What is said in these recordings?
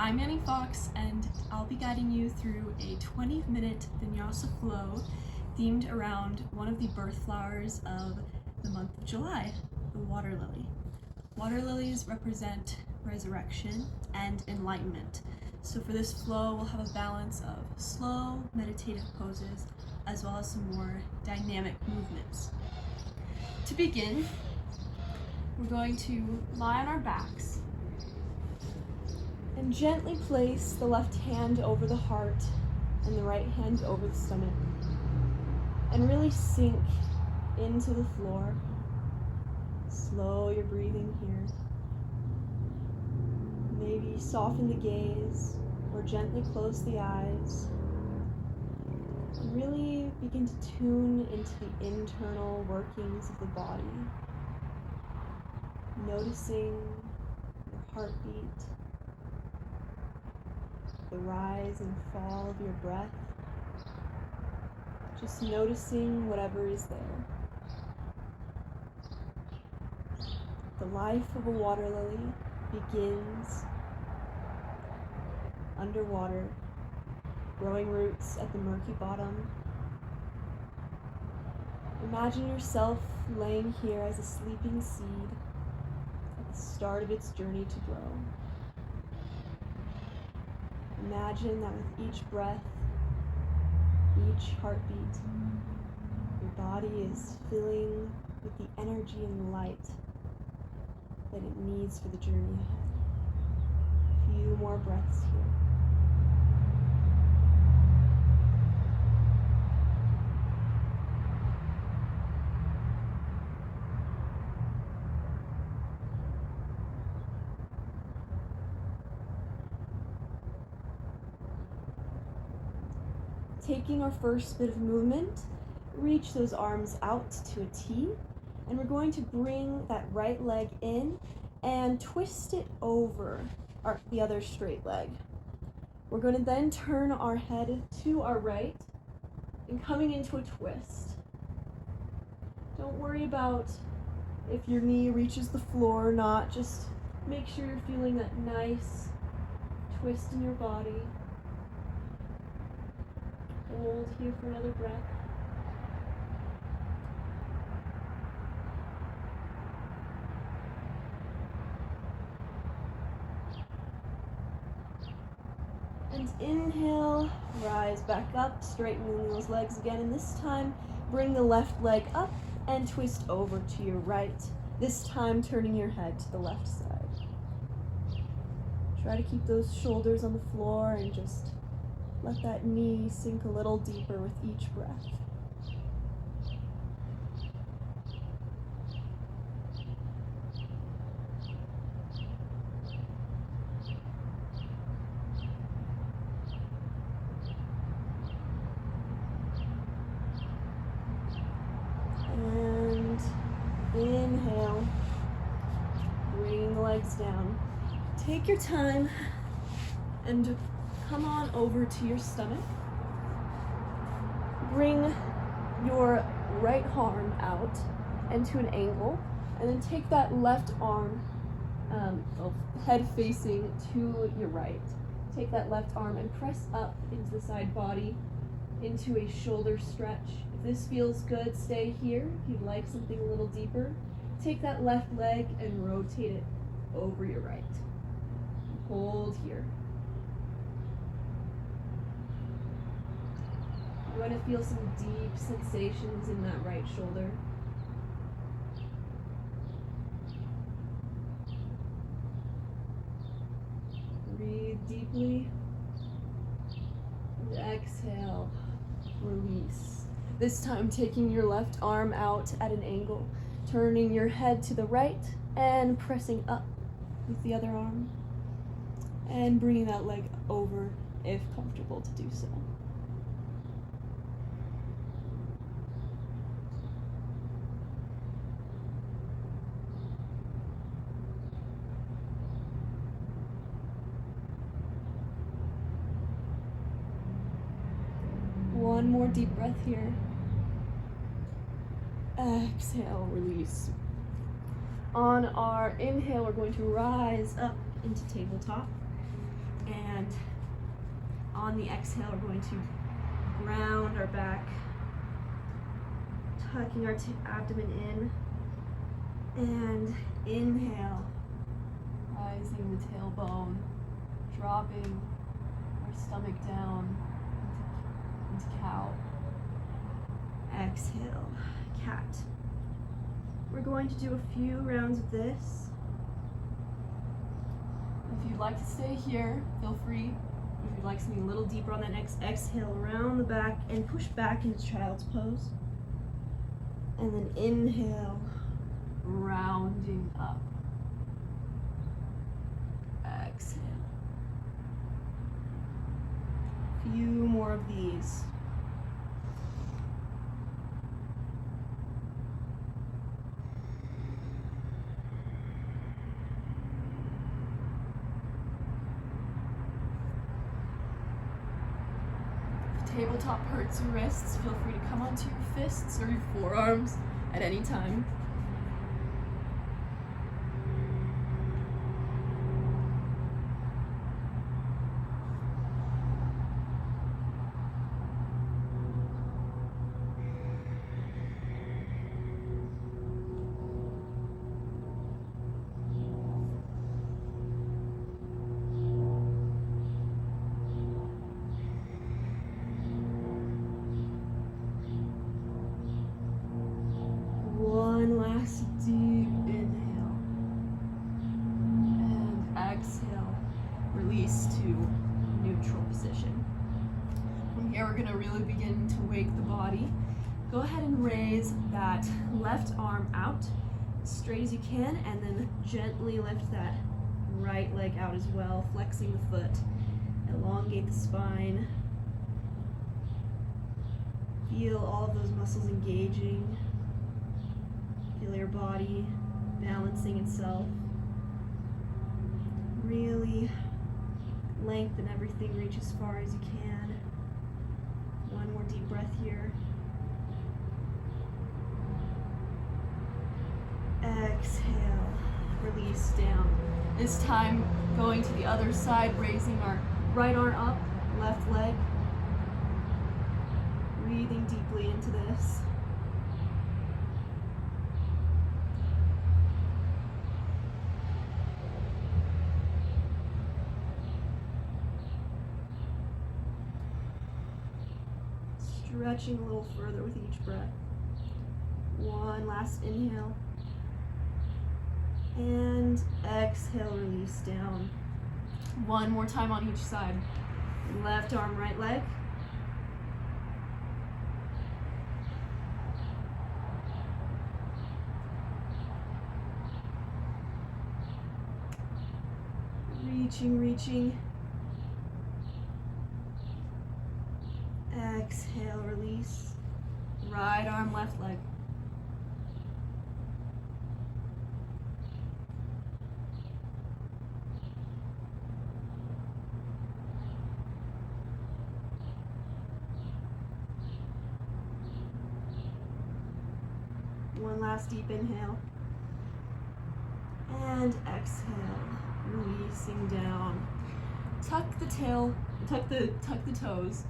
I'm Annie Fox, and I'll be guiding you through a 20-minute Vinyasa flow themed around one of the birth flowers of the month of July, the water lily. Water lilies represent resurrection and enlightenment. So for this flow, we'll have a balance of slow, meditative poses, as well as some more dynamic movements. To begin, we're going to lie on our backs and gently place the left hand over the heart and the right hand over the stomach, and really sink into the floor. Slow your breathing here. Maybe soften the gaze or gently close the eyes. And really begin to tune into the internal workings of the body, noticing your heartbeat, the rise and fall of your breath, just noticing whatever is there. The life of a water lily begins underwater, growing roots at the murky bottom. Imagine yourself laying here as a sleeping seed at the start of its journey to grow. Imagine that with each breath, each heartbeat, your body is filling with the energy and light that it needs for the journey ahead. A few more breaths here. Taking our first bit of movement, reach those arms out to a T, and we're going to bring that right leg in and twist it over the other straight leg. We're going to then turn our head to our right and coming into a twist. Don't worry about if your knee reaches the floor or not, just make sure you're feeling that nice twist in your body. Hold here for another breath. And inhale, rise back up, straightening those legs again, and this time bring the left leg up and twist over to your right, this time turning your head to the left side. Try to keep those shoulders on the floor and just let that knee sink a little deeper with each breath. And inhale, bringing the legs down. Take your time and come on over to your stomach. Bring your right arm out and to an angle, and then take that left arm, head facing to your right. Take that left arm and press up into the side body, into a shoulder stretch. If this feels good, stay here. If you'd like something a little deeper, take that left leg and rotate it over your right. Hold here. You're going to feel some deep sensations in that right shoulder. Breathe deeply. And exhale, release. This time taking your left arm out at an angle, turning your head to the right and pressing up with the other arm, and bringing that leg over if comfortable to do so. One more deep breath here. Exhale, release. On our inhale, we're going to rise up into tabletop. And on the exhale, we're going to round our back, tucking our abdomen in, and inhale, rising the tailbone, dropping our stomach down into cow. Exhale, cat. We're going to do a few rounds of this. If you'd like to stay here, feel free. If you'd like something a little deeper on that next exhale, round the back and push back into child's pose. And then inhale, rounding up. Exhale. Few more of these. Tabletop hurts your wrists, feel free to come onto your fists or your forearms at any time. One last deep inhale and exhale, release to neutral position. From here, we're going to really begin to wake the body. Go ahead and raise that left arm out as straight as you can, and then gently lift that right leg out as well, flexing the foot. Elongate the spine. Feel all of those muscles engaging. Feel your body balancing itself. Really lengthen everything, reach as far as you can. One more deep breath here. Exhale, release down. This time, going to the other side, raising our right arm up, left leg. Breathing deeply into this. Stretching a little further with each breath. One last inhale. And exhale, release down. One more time on each side. Left arm, right leg. Reaching. Exhale, release. Right arm, left leg. One last deep inhale. And exhale, releasing down. Tuck the toes.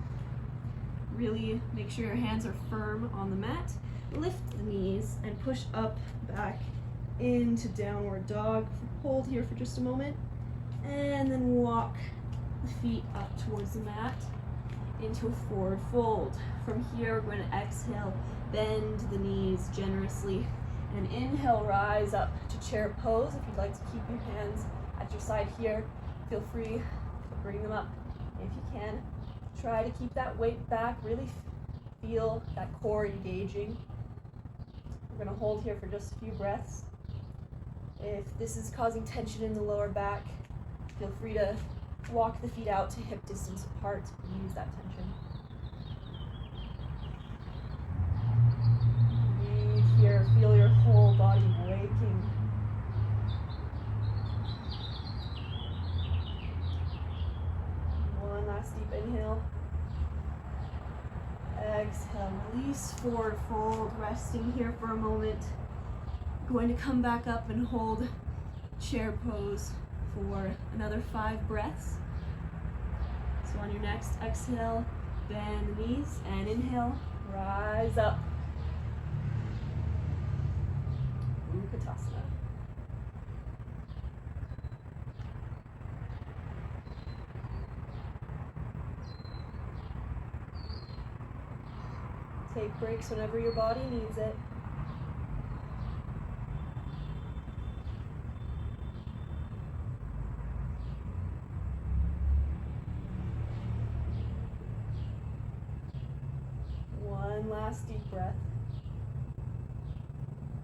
Really make sure your hands are firm on the mat. Lift the knees and push up, back into downward dog. Hold here for just a moment. And then walk the feet up towards the mat into a forward fold. From here, we're going to exhale, bend the knees generously. And inhale, rise up to chair pose. If you'd like to keep your hands at your side here, feel free to bring them up if you can. Try to keep that weight back, really feel that core engaging. We're going to hold here for just a few breaths. If this is causing tension in the lower back, feel free to walk the feet out to hip distance apart and use that tension. Breathe here, feel your whole body waking. One last deep inhale. Exhale, release, forward fold, resting here for a moment. Going to come back up and hold chair pose for another 5 breaths. So on your next exhale, bend the knees, and inhale, rise up. Utkatasana. Take breaks whenever your body needs it. One last deep breath.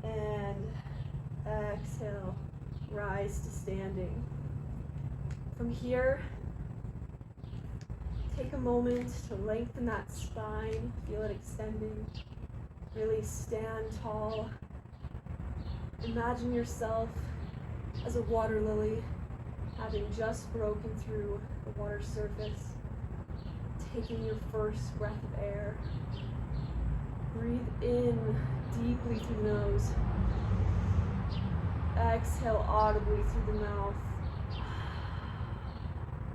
And exhale, rise to standing. From here, take a moment to lengthen that spine, feel it extending. Really stand tall. Imagine yourself as a water lily, having just broken through the water surface, taking your first breath of air. Breathe in deeply through the nose. Exhale audibly through the mouth,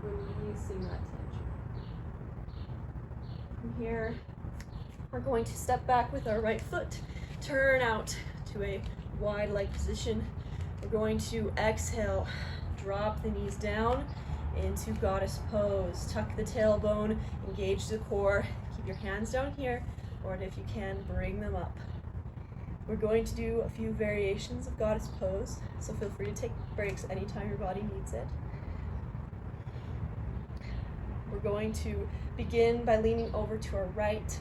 releasing that tension. From here, we're going to step back with our right foot, turn out to a wide leg position. We're going to exhale, drop the knees down into goddess pose. Tuck the tailbone, engage the core, keep your hands down here, or if you can, bring them up. We're going to do a few variations of goddess pose, so feel free to take breaks anytime your body needs it. We're going to begin by leaning over to our right.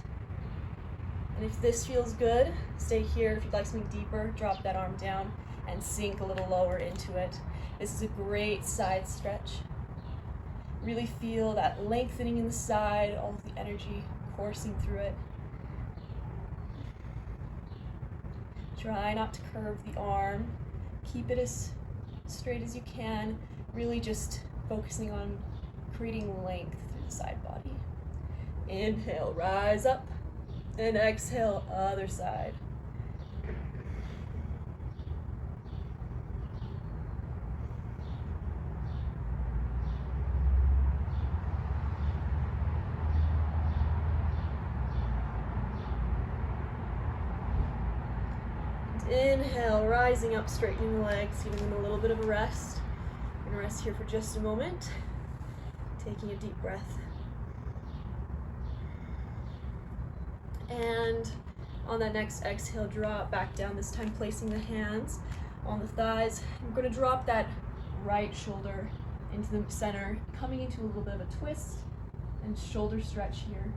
And if this feels good, stay here. If you'd like something deeper, drop that arm down and sink a little lower into it. This is a great side stretch. Really feel that lengthening in the side, all of the energy coursing through it. Try not to curve the arm. Keep it as straight as you can. Really just focusing on creating length through the side body. Inhale, rise up, and exhale, other side. Inhale, rising up, straightening the legs, giving them a little bit of a rest. We're gonna rest here for just a moment, taking a deep breath. And on that next exhale, drop back down, this time placing the hands on the thighs. We're gonna drop that right shoulder into the center, coming into a little bit of a twist and shoulder stretch here.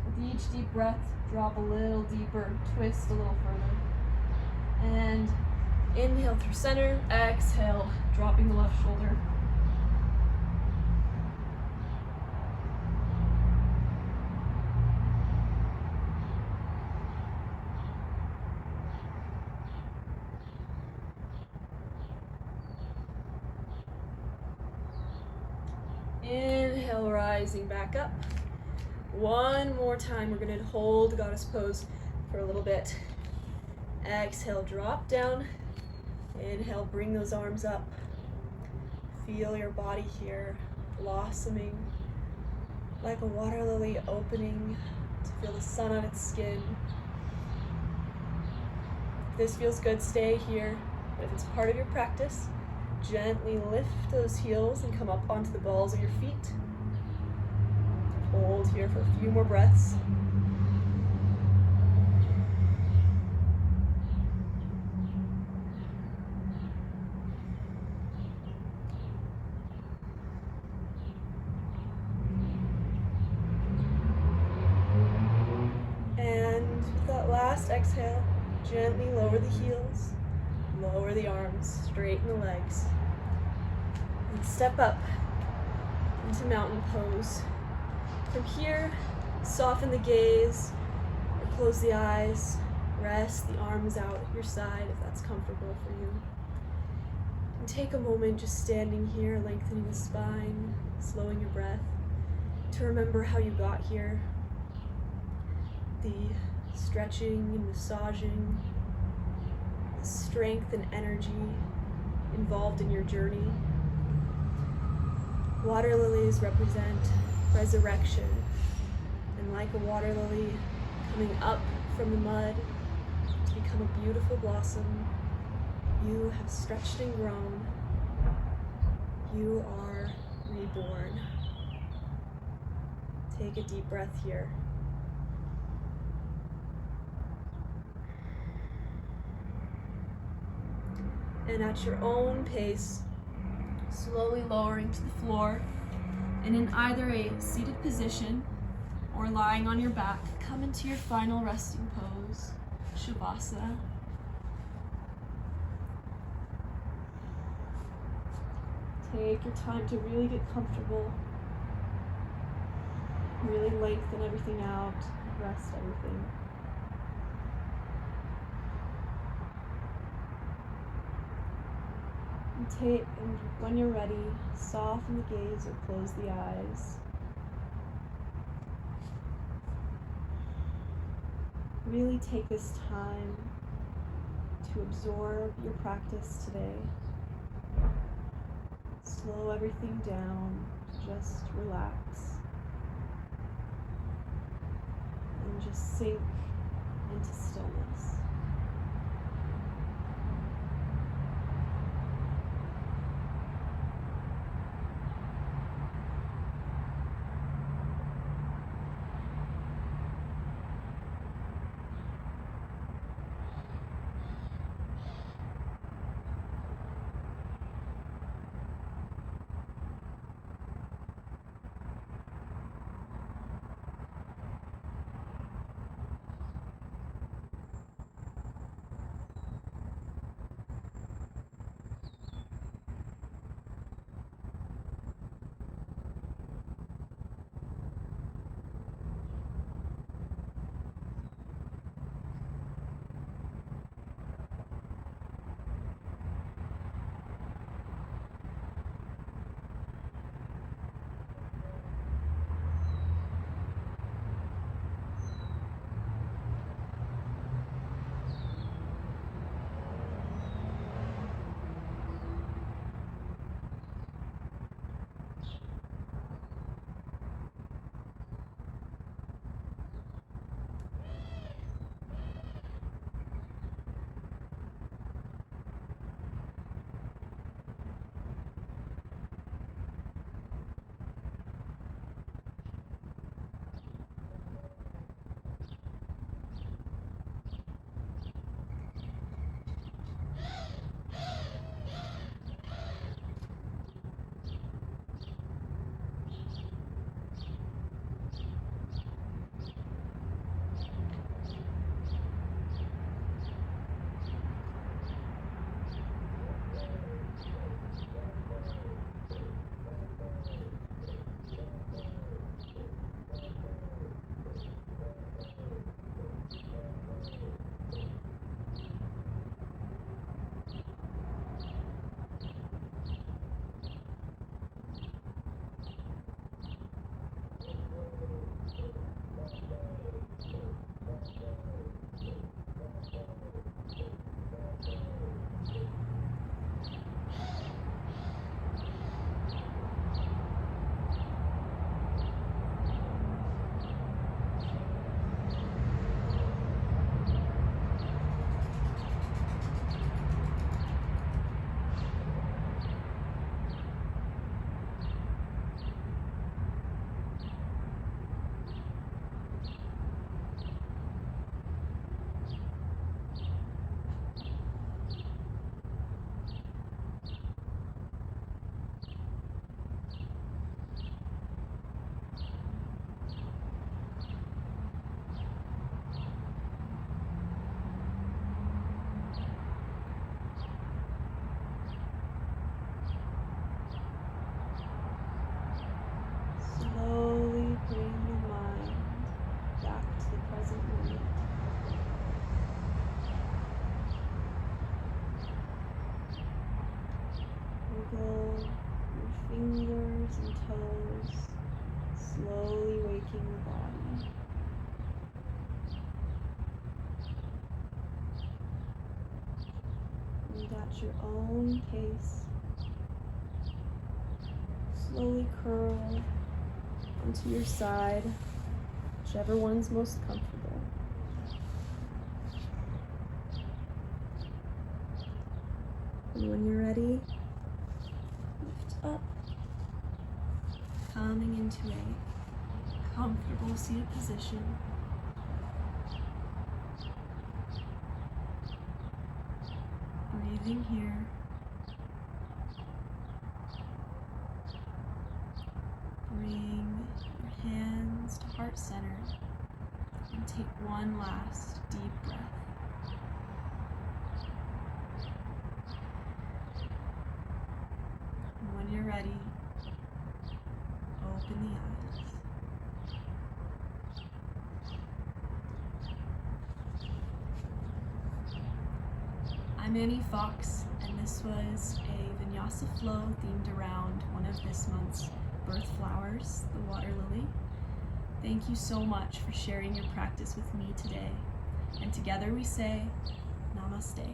With each deep breath, drop a little deeper, twist a little further. And inhale through center, exhale, dropping the left shoulder. Inhale, rising back up. One more time, we're gonna hold goddess pose for a little bit. Exhale, drop down. Inhale, bring those arms up. Feel your body here blossoming like a water lily, opening to feel the sun on its skin. If this feels good, stay here. But if it's part of your practice, gently lift those heels and come up onto the balls of your feet. Hold here for a few more breaths. And with that last exhale, gently lower the heels, lower the arms, straighten the legs, and step up into mountain pose. From here, soften the gaze or close the eyes. Rest the arms out at your side if that's comfortable for you. And take a moment just standing here, lengthening the spine, slowing your breath, to remember how you got here. The stretching and massaging strength and energy involved in your journey. Water lilies represent resurrection, and like a water lily coming up from the mud to become a beautiful blossom, you have stretched and grown. You are reborn. Take a deep breath here. And at your own pace, slowly lowering to the floor, and in either a seated position or lying on your back, come into your final resting pose, Shavasana. Take your time to really get comfortable. Really lengthen everything out, rest everything. And when you're ready, soften the gaze or close the eyes. Really take this time to absorb your practice today. Slow everything down, just relax. And just sink into stillness. Wiggle your fingers and toes, slowly waking the body. at your own pace. Slowly curl onto your side, whichever one's most comfortable. And when you're ready, lift up, coming into a comfortable seated position. Breathing here. Bring your hands to heart center and take one last deep breath. And when you're ready, open the eyes. I'm Annie Fox, and this was a Vinyasa flow themed around one of this month's birth flowers, the water lily. Thank you so much for sharing your practice with me today. And together we say, Namaste.